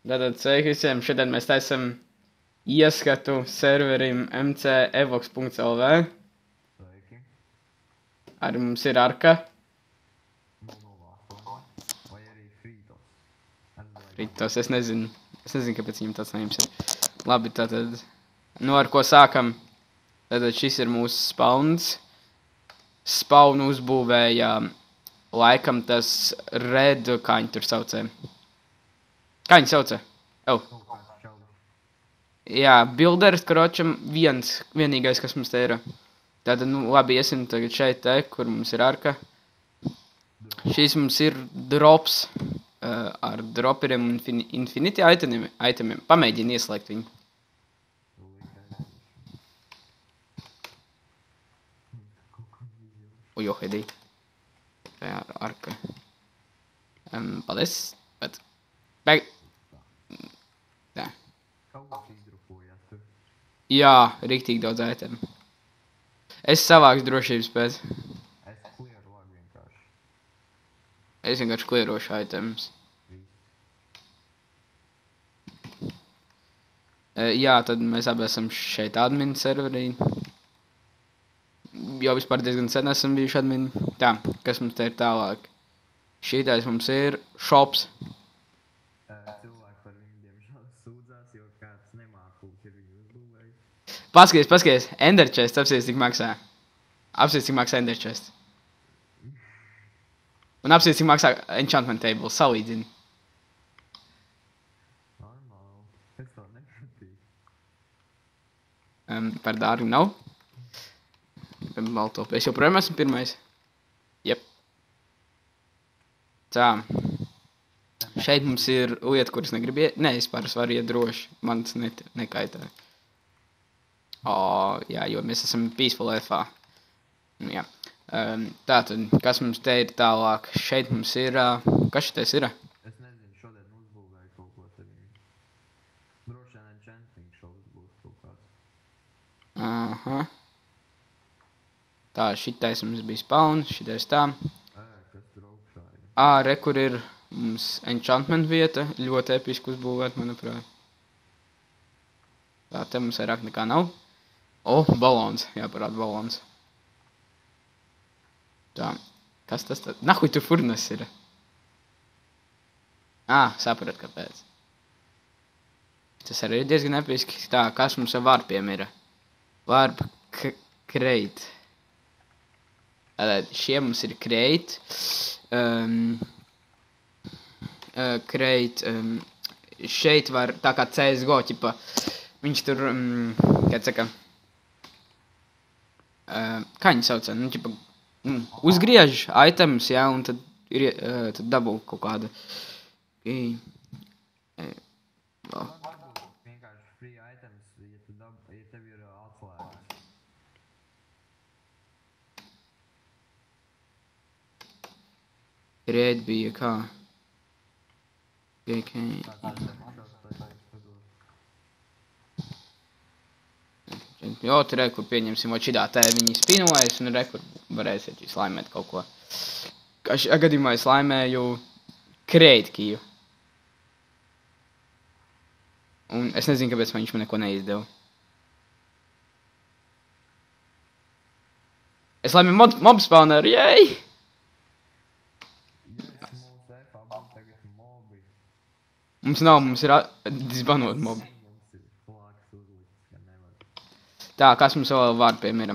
Tātad sveiki visiem, šodien mēs taisam ieskatu serverim mcevox.lv. Sveiki. Arī mums ir Arka, 008 vai arī Fritos. Fritos, es nezinu, kāpēc viņam tāds names ir. Labi, tātad, ar ko sākam? Tātad šis ir mūsu spawns. Spawnu uzbūvēja laikam tas Red, kā viņi tur saucē. Kā viņi saucē? Jā, builders, karočam, vienīgais, kas mums te ir. Tātad, labi, iesim tagad šeit, kur mums ir Arka. Šīs mums ir drops ar dropperiem un infinity itemiem. Pamēģini ieslēgt viņu. Ujohedī. Tā ir Arka. Paldies. Bet... Tā. Jā, riktīgi daudz itemu. Es savāks drošības pēc. Es vienkārši klierošu itemus. Jā, tad mēs abi esam šeit admin serverī. Jau vispār diezgan sen esam bijuši admini. Tā, kas mums te ir tālāk? Šītais mums ir shops. Cilvēki par viņu diemžēl sūdzās, jo kāds nemākūks ir viņu uzbūvējis. Paskaties, Ender chest, apsies cik maksā. Apsies cik maksā Ender chest. Un apsies cik maksā enchantment table, salīdzini. Normāli. Es to nepatīk. Par dārgu nav. Baltop. Es joprojām esmu pirmais. Jep. Tā. Šeit mums ir lieta, kuras negribu iet. Nē, es pāris varu iet droši. Man tas nekaitē. Jā, jo mēs esam peaceful F-ā. Jā. Tātad, kas mums te ir tālāk? Šeit mums ir... Kas šitais ir? Es nezinu, šodien uzbūvēju kaut ko te viņu. Droši vien enchanting shows būs kaut kāds. Aha. Tā, šitais mums bija spawn, šitais tā. Kas tur augšā ir? Re, kur ir mums enchantment vieta. Ļoti episki uzbūvēt, manuprāt. Tā, te mums vairāk nekā nav. Balons. Jāparāda balons. Tā, kas tas tad? Nahuj tur furnas ir? Sapratu, kāpēc. Tas arī ir diezgan episki. Tā, kas mums ar vārpiem ir? Vārp crate. Šie mums ir crate. Crate. Šeit var, tā kā CSGO, ķipa, viņš tur, kā saka, kā viņi saucē, ķipa, uzgriež items, jā, un tad ir, tad dabū kaut kāda. Vienkārši free items, ja tev ir atslēgas. Red bija kā? Jo, tur re, kur pieņemsim, o šidā te viņi spinojas, un re, kur varēsiet slаймēt kaut ko. Kā šajā gadījumā es slaimēju Create Kiju. Un es nezinu, kāpēc viņš man neko neizdeva. Es slaimēju mob spawneru, jej! Mums nav, mums ir disbanot mobi. Tā, kas mums vēl vārpiem ir?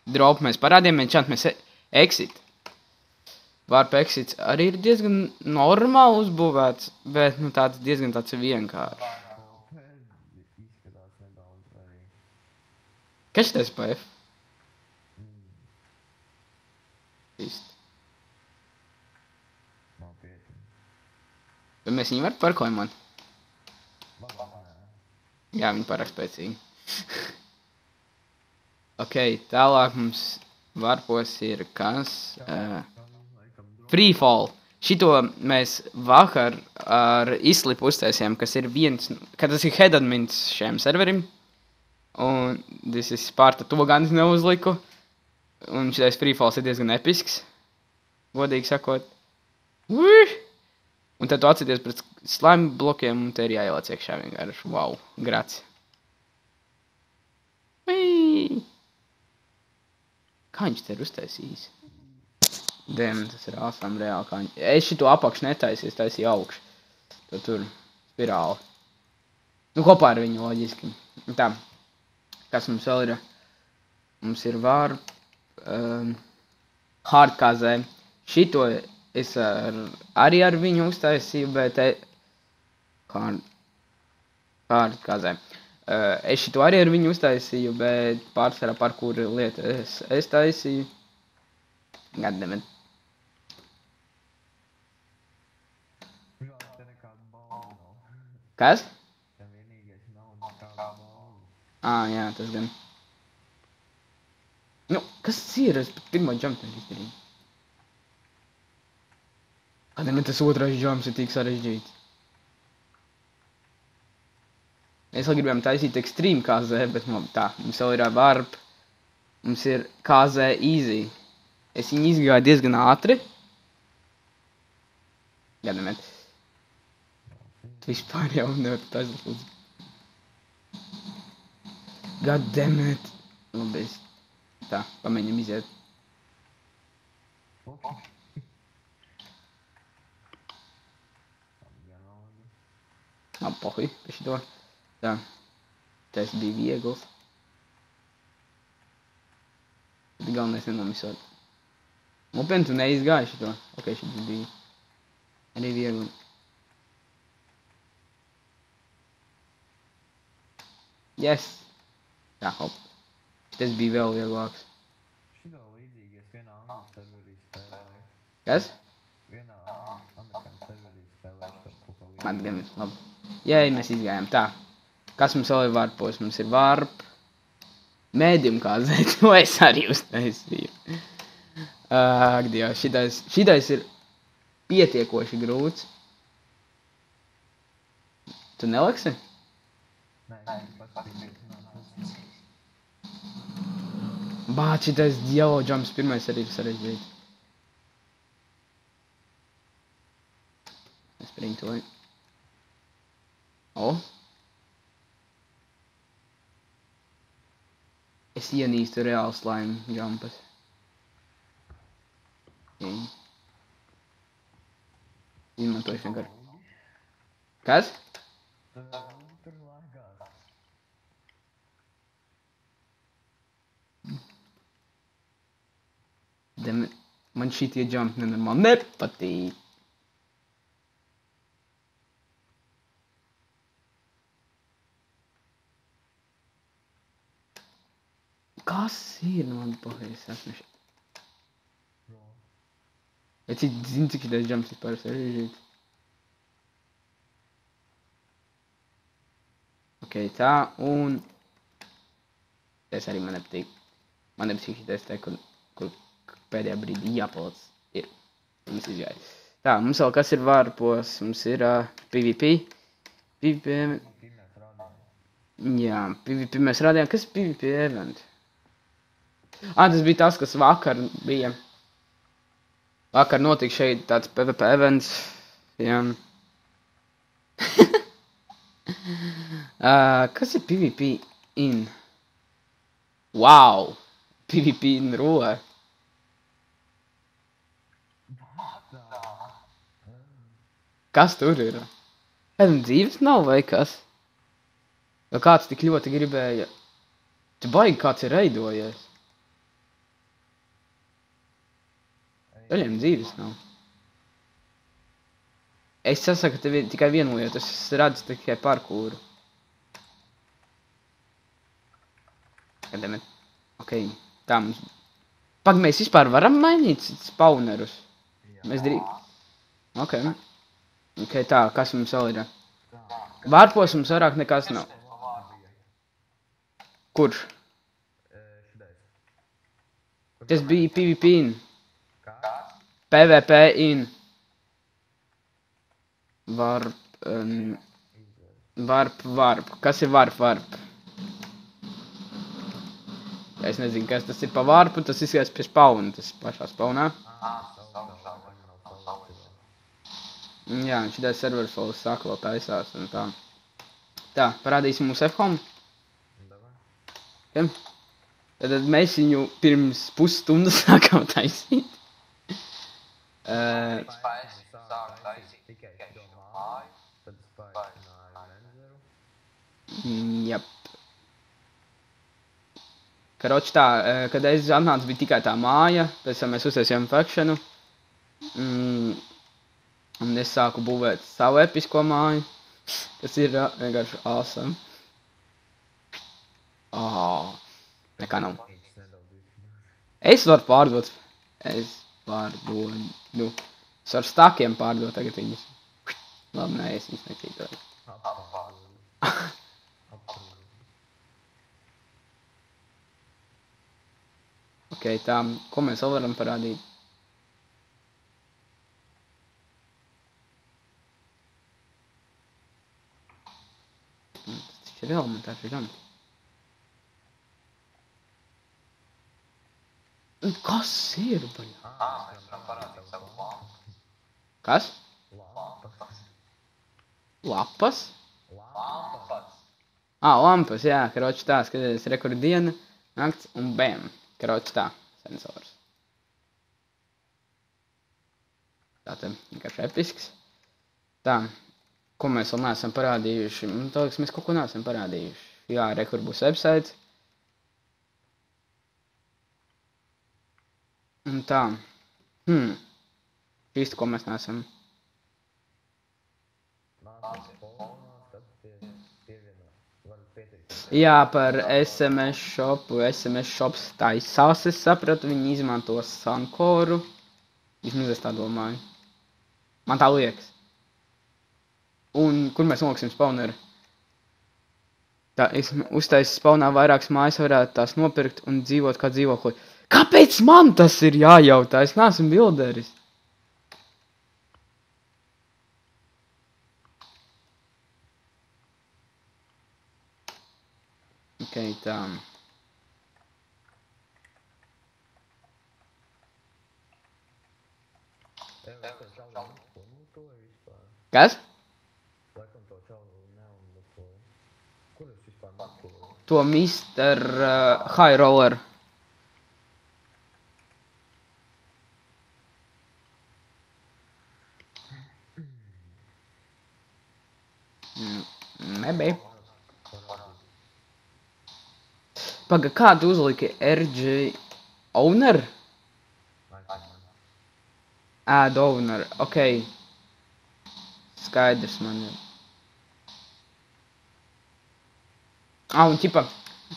Drop mēs parādījām, enchant mēs exit. Vārp exits arī ir diezgan normāli uzbūvēts, bet, tāds diezgan tāds vienkārši. Kas šitais pa F? Īsti. Bet mēs viņu varam parkojam, man. Jā, viņi pārāk spēcīgi. Ok, tālāk mums varpos ir kas? Freefall. Šito mēs vakar ar izslipu uztaisījām, kas ir kad tas ir head admins šiem serverim. Un tas ir Sparta to gan es neuzliku. Un šitais freefalls ir diezgan episks. Godīgi sakot. Un tad tu atceries slime blokiem un te ir jāieliec iekšā vienkārši. Wow, grats. Vīii! Kā viņš te ir uztaisījis? Diem, tas ir awesome reāli kā viņš. Es šito apakšu netaisīju, es taisīju augšu. To tur spirāli. Nu, kopā ar viņu loģiski. Tā. Kas mums vēl ir? Mums ir varp. Hardkazē. Šito es arī ar viņu uztaisīju, bet hardkazē. Es šito arī ar viņu uztaisīju, bet pārsvarā par kuru lietu es taisīju. Goddammit. Kas? Jā, tas gan. Nu, kas ir? Es pirmo jump izdarīju. Goddammit, tas otrais jumps ir tik sarežģīts. Mēs vēl gribējām taisīt extreme KZ, bet tā, mums vēl ir varp. Mums ir KZ easy. Es viņu izgāju diezgan ātri. Goddammit. Tu vispār jau nevar taisīt. Goddammit. Labi, tā, pamēģinam iziet. Labi, pohuj, pie šito. Tā. Tas bija viegls. Bet galvenais nenomirsot. Nopietni, tu neizgāji šito. Ok, šito bija arī viegli. Yes! Tā, hop. Tas bija vēl vieglāks. Šito līdzīgi es vienā angļu serverī spēlēju. Kas? Vienā amerikāņu serverī spēlēju šo pupa līdzīgi. Man gan, labi. Jei, mēs izgājām. Tā. Kas mums vēl ir varpos? Mums ir varp. Medium KZ, to es arī uztaisīju. Ak, Dievs, šitais ir pietiekoši grūts. Tu neliksi? Nē, pats bija Bāt, šitais yellow jumps pirmais arī ir sarežģīts. Es printoju. O. Es ienīstu reāli slime jumpas. Izmantoju vienkārši. Kas? Tur lagās. Man šitie jump nenormāli nepatīk. Kas ir? Man pohēs, esmu šeit. Es zinu, cik šitais jumps vispār sarežģīts. Ok, tā, un... Tas arī man nepatīk. Man nepatīk šitais te, kur pēdējā brīdī jāpalic ir. Mums izgāja. Tā, mums vēl kas ir varpos. Mums ir PvP. PvP... Jā, PvP mēs rādījām. Kas ir PvP event? Tas bija tas, kas vakar bija. Vakar notika šeit tāds PvP events. Jā. Kas ir PvP in? Wow! PvP in roar. Kas tur ir? Dzīves nav vai kas? Vai kāds tik ļoti gribēja? Tu baigi kāds ir reidojies. Daļiem dzīves nav. Es sasaku tev tikai vienu lietu, es redzu tikai parkūru. Goddammit. Ok, tā mums... Pag, mēs vispār varam mainīt spawnerus? Mēs Ok. Ok, tā, kas mums vēl ir? Vārpos mums vairāk nekas nav. Kurš? Tas bija PvP in. PvP in. Varp. Kas ir varp? Es nezinu, kas tas ir pa varpu, tas izskatās pie spawna, tas pašā spawnā. Jā, un šitais servers vēl saka, vēl taisās un tā. Tā, parādīsim mūsu F-home. Davai. Ja? Tad mēs viņu pirms pusstundas sākām taisīt. Sāk taisīt tikai šo māju, tad es paaicināju menedžeru. Jep. Karoči tā, kad es atnācu, bija tikai tā māja, pēc tam mēs uztaisījām factionu. Un es sāku būvēt savu episko māju, kas ir vienkārši awesome. Nekā nav. Es varu pārdot. Es varu stakiem pārdot tagad viņus. Labi, nē, es viņus nekrītoju. Ok, tā, ko mēs vēl varam parādīt? Tas ir elementārs, gan. Kas ir, baļā? Mēs varam parādīt savu lampu. Kas? Lampas. Lapas? Lampas. Lampas, jā, karoči tā, skaties, rekordi diena, nakts un bam. Karoči tā, sensors. Tātad, vienkārši episks. Tā, ko mēs vēl neesam parādījuši? Man liekas, mēs kaut ko neesam parādījuši. Jā, rekur būs websites. Un tā. Īsti, ko mēs neesam. Jā, par SMS shopu. SMS shops taisās, es sapratu. Viņi izmanto Sankoru. Vismaz es tā domāju. Man tā liekas. Un kur mēs noliksim spawneru? Tā, es uztaisu spawnā vairākas mājas, varētu tās nopirkt un dzīvot kā dzīvokli. Kāpēc man tas ir jājautā? Es neesmu bilderis. Ok, tā. Kas? To Mr. High Roller. Nebija. Paga, kā tu uzliki RG Owner? Add Owner, ok. Skaidrs man ir. Un ķipa,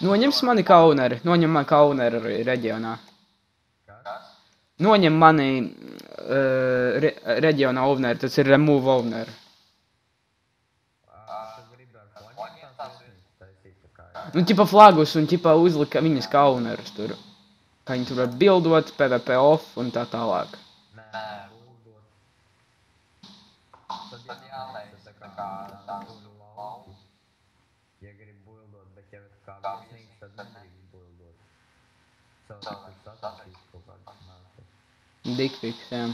noņems mani kā Owneri, noņem mani kā Owneri reģionā. Noņem mani reģionā Owneri, tas ir Remove Owner. Nu, ķipa flagus un ķipa uzlika viņas kā Ownerus tur. Kā viņi tur var bildot, PvP off un tā tālāk. Nē, buldot. Tad jālaiž tā kā tādu lauku. Ja grib buildot, bet ja kā viesnīgs, tad nedrīkst buildot. Cilvēks attīstīs kaut kādas nākas. Dickpics, jā.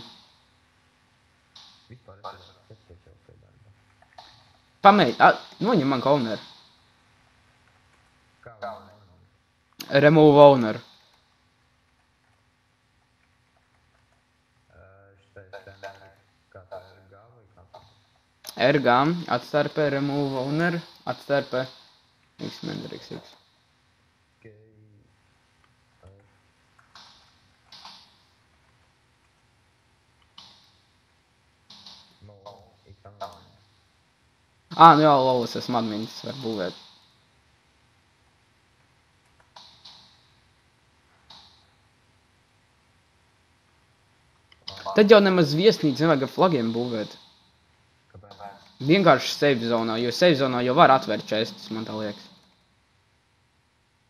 Vispār es tev pie darba. Pamēģi, noņem man kā Owner. Kā owner? Remove Owner. Kā tā ir RG vai kā tā? RG, atstarpe, Remove Owner, atstarpe, X-Mendrix. Nu jā, lolas esmu admins, var būvēt. Tad jau nemaz viesnīca nevajag ar flagiem būvēt. Kāpēc? Vienkārši save zonā, jo save zonā jau var atvērt čestus, man tā liekas.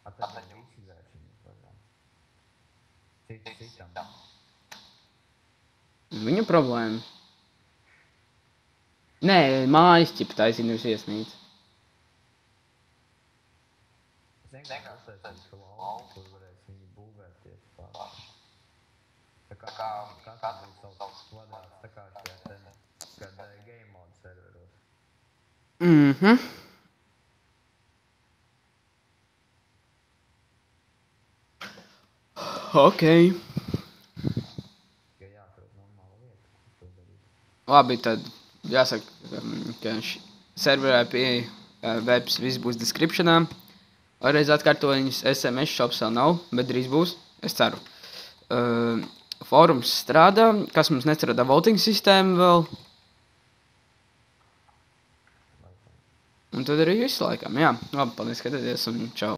Tad visi vēršiņas varam. Citam. Viņa problēma. Nē, mājas ķipa taisīt nevis viesnīca. Es vienkārši uztaisīšu lauku, kur varēs viņi būvēties paši. Tā kā katrs būs savs kvadrāts, tā kā šajā te kad game mode serveros. Ok. Tikai jāatrod normāla vieta, kur to darīt. Labi, tad jāsaka, ka serverē pieeja webs, viss būs descriptionā. Vēlreiz atkārtojumus, SMS shops vēl nav, bet drīz būs, es ceru. Fórums strādā, kas mums nestrādā, voting sistēma vēl. Un tad arī visu laikam, jā. Labi, paldies, skatieties un čau.